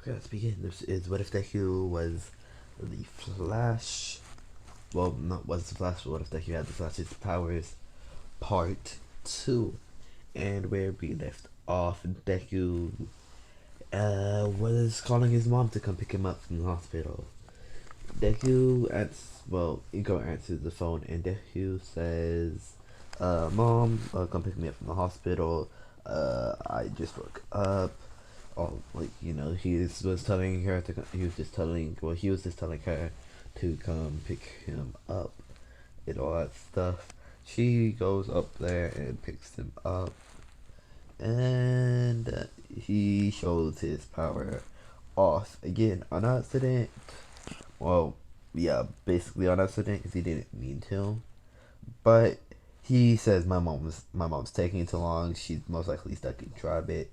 Okay, let's begin. This is What If Deku was the Flash. Well, not was the Flash, but what if Deku had the Flash's powers, part 2. And where we left off, Deku was calling his mom to come pick him up from the hospital. Ego answers the phone, and Deku says, Mom, come pick me up from the hospital. I just woke up. Oh, he was just telling her to come pick him up and all that stuff. She goes up there and picks him up, and he shows his power off again on accident. Well, yeah, basically on accident because he didn't mean to. But he says my mom's taking too long. She's most likely stuck in traffic.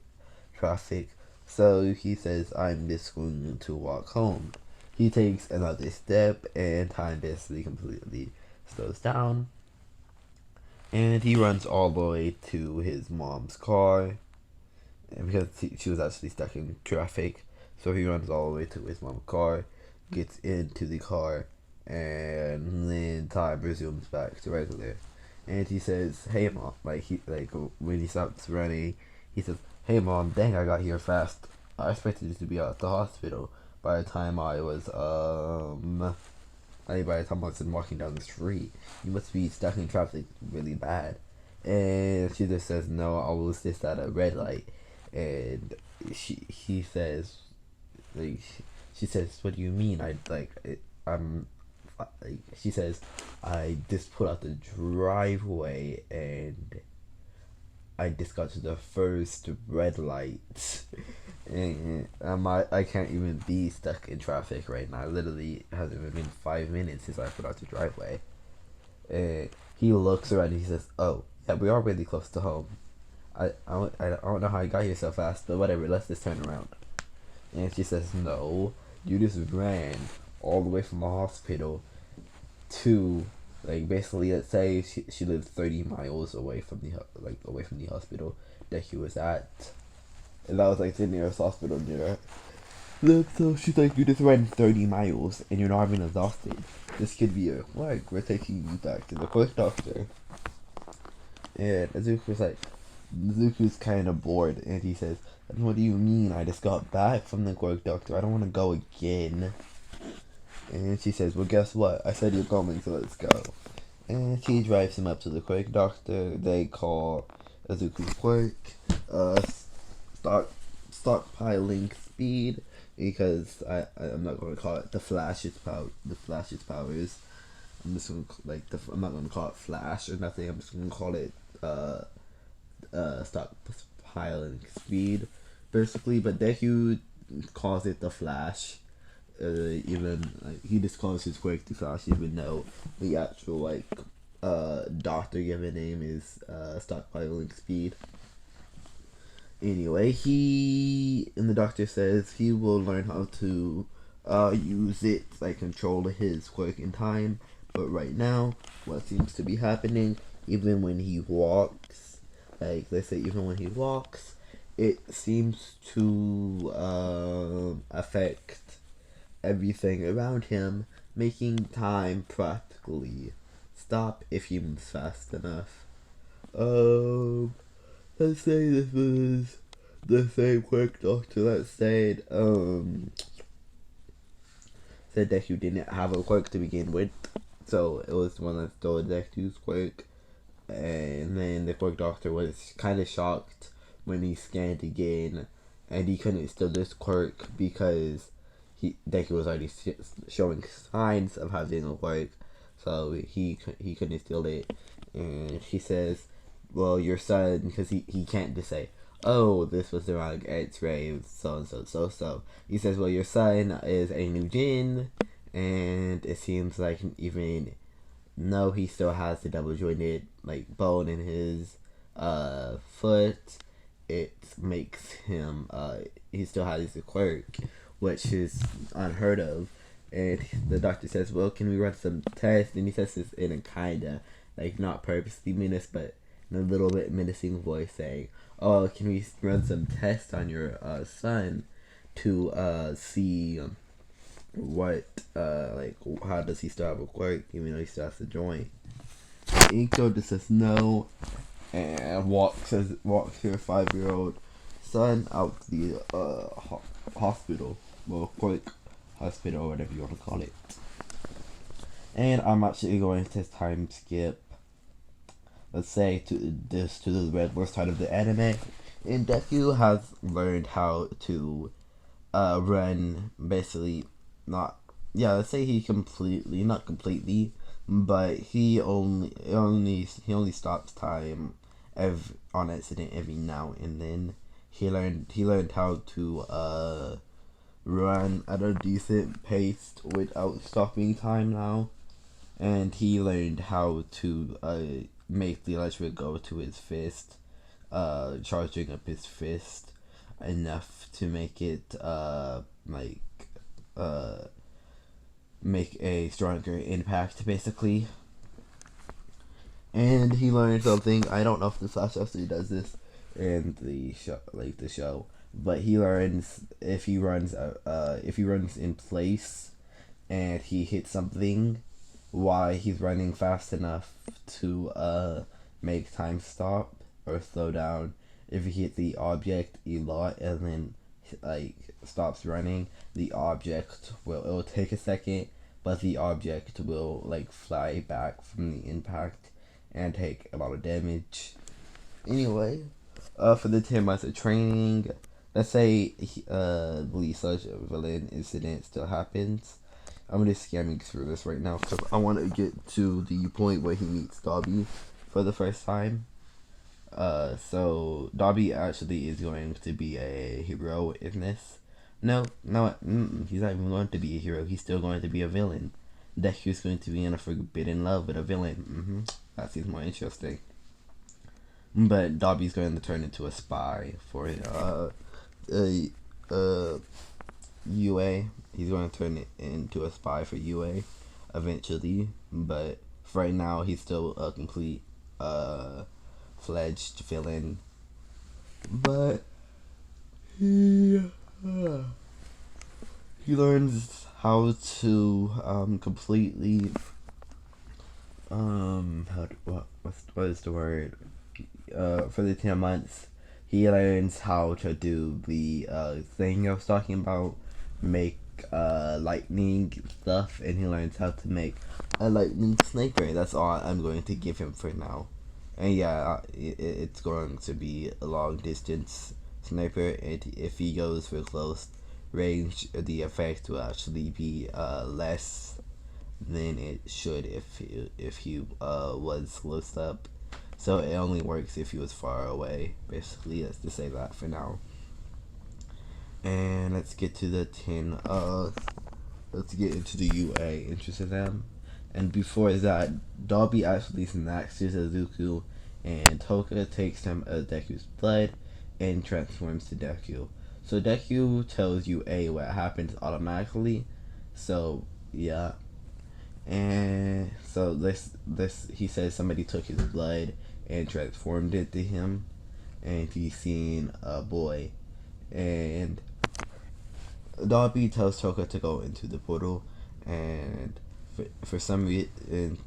So he says I'm just going to walk home. He takes another step and time basically completely slows down. And he runs all the way to his mom's car. And because she was actually stuck in traffic, so he runs all the way to his mom's car, gets into the car, and then time resumes back to regular. And he says, "Hey mom," when he stops running, he says, "Hey mom, dang, I got here fast. I expected you to be at the hospital by the time I was by the time I was walking down the street. You must be stuck in traffic really bad." And she just says, "No, I was just at a red light." And he says, like she says, "What do you mean? I'm like," she says, "I just put out the driveway and I just got to the first red light." And I can't even be stuck in traffic right now. Literally, it hasn't even been 5 minutes since I put out the driveway. And he looks around and he says, "Oh, yeah, we are really close to home. I don't know how I got here so fast, but whatever, let's just turn around." And she says, "No, you just ran all the way from the hospital to, like, basically, let's say she lived 30 miles away from the hospital that he was at. And that was, like, the nearest hospital near her. So she's like, you just ran 30 miles and you're not even exhausted. This could be a like, we're taking you back to the quick doctor." And Izuku's kind of bored, and he says, "And what do you mean? I just got back from the quirk doctor. I don't want to go again." And she says, "Well, guess what? I said you're coming, so let's go." And she drives him up to the quirk doctor. They call Izuku's quirk stock stockpiling speed, because I'm not going to call it the Flash's power. The Flash's powers. I'm not going to call it Flash or nothing. I'm just going to call it stockpiling speed, basically. But Deku calls it the Flash. Even like he just calls his quirk the Flash, even though the actual doctor given name is stockpiling speed. Anyway, the doctor says he will learn how to use it, like control his quirk in time. But right now, what seems to be happening, even when he walks, it seems to affect everything around him, making time practically stop if he moves fast enough. Let's say this was the same quirk doctor that said that you didn't have a quirk to begin with, so it was one that stole Deku's quirk. And then the quirk doctor was kind of shocked when he scanned again, and he couldn't steal this quirk because Deku was already showing signs of having a quirk, so he couldn't steal it. And she says, "Well, your son," because he can't just say, "Oh, this was the wrong X-ray, so and so." He says, "Well, your son is a new Jin," and it seems like even though he still has the double jointed bone in his foot, it makes him he still has a quirk, which is unheard of. And the doctor says, "Well, can we run some tests?" And he says this in a kinda not purposely menace, but in a little bit menacing voice, saying, "Oh, can we run some tests on your son to see what like how does he still have a quirk even though he still has to join. Inko just says no and walks her 5-year-old son out to the hospital, well, quirk hospital, whatever you want to call it. And I'm actually going to time skip, let's say, to the Red side of the anime. And Deku has learned how to run, basically, let's say he completely, not completely, but he only stops time on accident every now and then. He learned how to run at a decent pace without stopping time now, and he learned how to make the electric go to his fist, charging up his fist enough to make it make a stronger impact, basically. And he learned something. I don't know if the Slash actually does this in the show, but he learns if he runs in place and he hits something while he's running fast enough to make time stop or slow down. If he hits the object a lot and then stops running, the object it'll take a second, but the object will fly back from the impact and take a lot of damage. Anyway, for the 10 months of training, let's say the such a villain incident still happens. I'm just scamming through this right now because I want to get to the point where he meets Dobby for the first time. So Dobby actually is going to be a hero in this. No, he's not even going to be a hero. He's still going to be a villain. Deku's going to be in a forbidden love with a villain. That seems more interesting. But Dobby's going to turn into a spy for UA. He's going to turn it into a spy for UA eventually. But for right now, he's still a complete fledged villain. But he learns how to completely what is the word? For the 10 months, he learns how to do the thing I was talking about, make lightning stuff, and he learns how to make a lightning sniper. That's all I'm going to give him for now. And yeah, it's going to be a long distance sniper, and if he goes for close range, the effect will actually be less than it should if he was close up. So it only works if he was far away. Basically, let's just say that for now. And let's get to the 10. Let's get into the UA interest of them. And before that, Dobby actually snacks to Suzuku, and Toka takes some of Deku's blood and transforms to Deku. So Deku tells UA what happens automatically. So yeah. And so this he says somebody took his blood and transformed it to him, and he's seen a boy, and Dobby tells Toka to go into the portal, and for some reason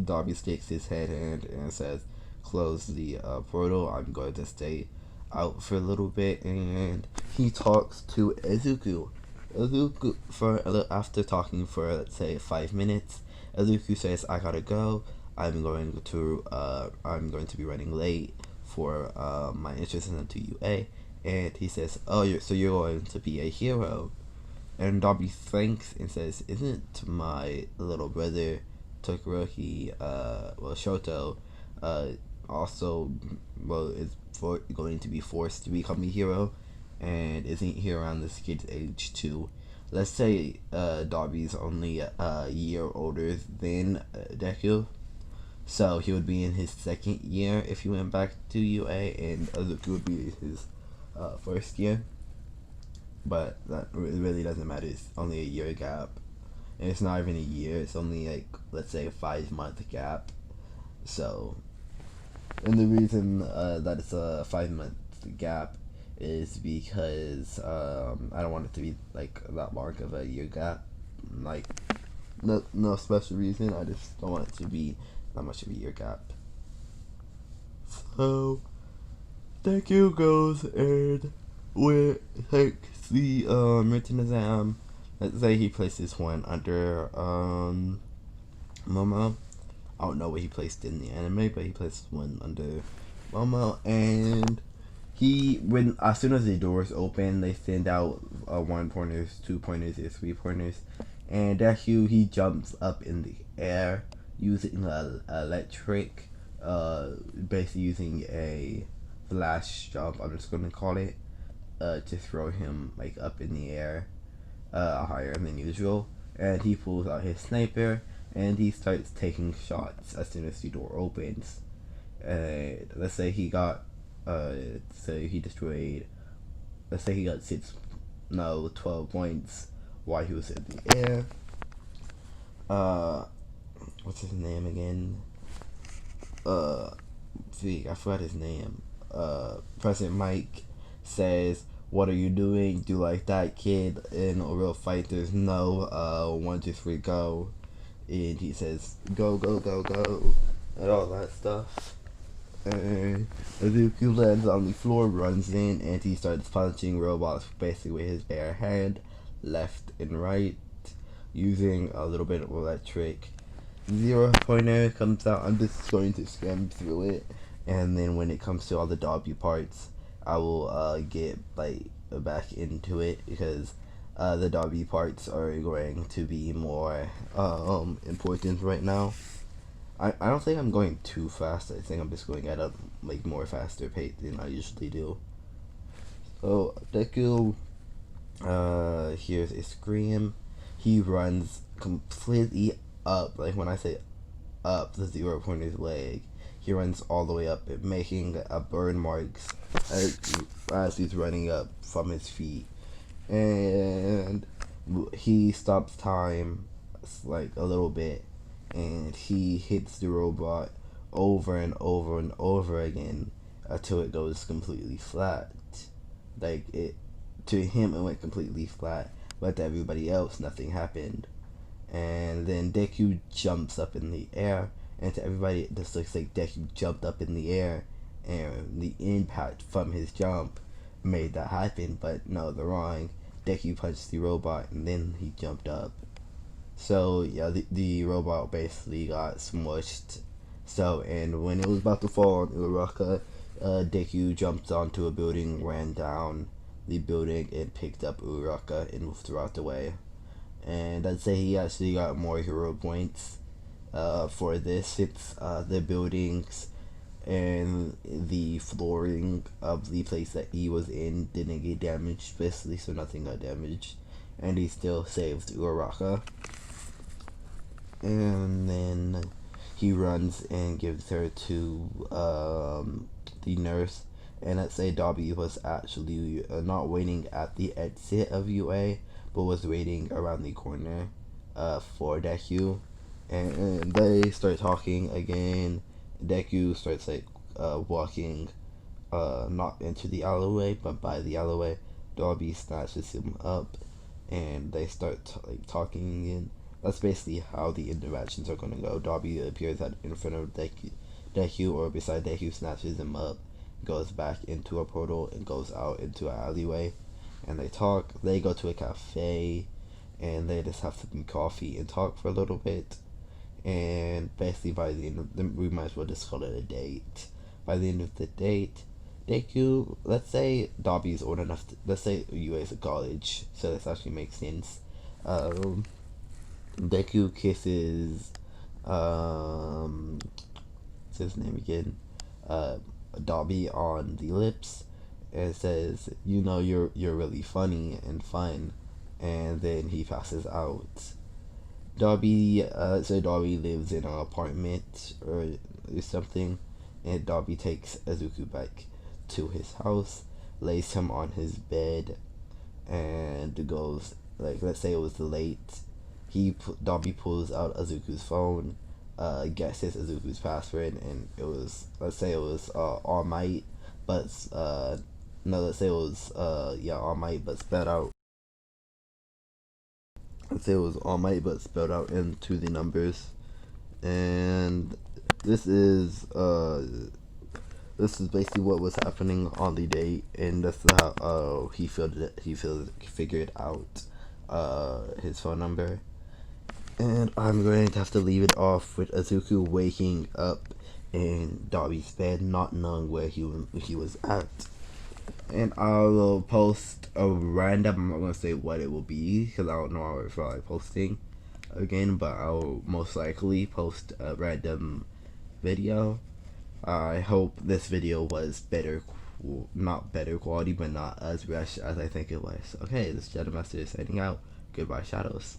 Dobby sticks his head in and says, close the portal, I'm going to stay out for a little bit. And he talks to Izuku after talking for, let's say, 5 minutes. Izuku says, I gotta go. I'm going to be running late for my entrance into UA. And he says, oh, you're going to be a hero. And Dobby thanks and says, isn't my little brother Todoroki, Shoto, also, is going to be forced to become a hero? And isn't he around this kid's age too? Let's say Dobby's only a year older than Deku, so he would be in his second year if he went back to UA, and Izuku would be his first year. But that really doesn't matter. It's only a year gap, and it's not even a year. It's only let's say a 5-month gap. So, and the reason that it's a 5-month gap is because I don't want it to be like that long of a year gap. Like no special reason. I just don't want it to be that much of a year gap. So Deku goes and takes the written exam. Let's say he places one under Momo. I don't know what he placed in the anime, but he placed one under Momo, and when as soon as the doors open, they send out 1 pointers, 2 pointers, or 3 pointers, and Deku he jumps up in the air using electric, basically using a flash jump. I'm just gonna call it, to throw him like up in the air, higher than usual, and he pulls out his sniper and he starts taking shots as soon as the door opens. Let's say he got, so he destroyed, let's say he got 12 points while he was in the air. What's his name again? I forgot his name. President Mike says, "What are you doing? Do like that, kid. In a real fight, there's no 1, 2, 3, go." And he says, "Go, go, go, go," and all that stuff. And Azuki lands on the floor, runs in, and he starts punching robots basically with his bare hand, left and right, using a little bit of electric. 0 pointer comes out. I'm just going to skim through it, and then when it comes to all the W parts, I will get like back into it, because the W parts are going to be more important right now. I don't think I'm going too fast. I think I'm just going at a like more faster pace than I usually do. So Deku hears a scream. He runs completely up. Like when I say up, the 0 pointer's leg. He runs all the way up, making burn marks as he's running up from his feet. And he stops time like a little bit, and he hits the robot over and over and over again until it goes completely flat. Like to him it went completely flat, but to everybody else nothing happened. And then Deku jumps up in the air, and to everybody it just looks like Deku jumped up in the air, and the impact from his jump made that happen. But no, they're wrong. Deku punched the robot and then he jumped up. So yeah, the robot basically got smushed. So, and when it was about to fall on Uraraka, Deku jumped onto a building, ran down the building, and picked up Uraraka and moved throughout the way. And I'd say he actually got more hero points for this. It's the buildings and the flooring of the place that he was in didn't get damaged, basically, so nothing got damaged. And he still saved Uraraka. And then he runs and gives her to the nurse. And let's say Dobby was actually not waiting at the exit of UA, but was waiting around the corner for Deku. And they start talking again. Deku starts like walking not into the alleyway, but by the alleyway. Dobby snatches him up, and they start like talking again. That's basically how the interactions are gonna go. Dobby appears in front of Deku or beside Deku, snatches him up, goes back into a portal, and goes out into an alleyway. And they talk. They go to a cafe, and they just have some coffee and talk for a little bit. And basically, by the end of we might as well just call it a date. By the end of the date, Deku, let's say Dobby's old enough. Let's say UA is a college, so this actually makes sense. Deku kisses what's his name again? Dobby on the lips, and says, "You know, you're really funny and fun," and then he passes out. Dobby, so Dobby lives in an apartment or something, and Dobby takes Azuku back to his house, lays him on his bed, and goes, like, let's say it was late. Dobby pulls out Azuku's phone, guesses Azuku's password, and it was, let's say it was All Might, but no, let's say it was yeah, All Might but spelled out. Let's say it was All Might but spelled out into the numbers. And this is basically what was happening on the date, and that's how figured out his phone number. And I'm going to have to leave it off with Azuku waking up in Darby's bed, not knowing where he was at. And I will post a random. I'm not gonna say what it will be because I don't know how I feel like posting again, but I'll most likely post a random video. I hope this video was not better quality, but not as rushed as I think it was. Okay, this is Jedi Master signing out. Goodbye, Shadows.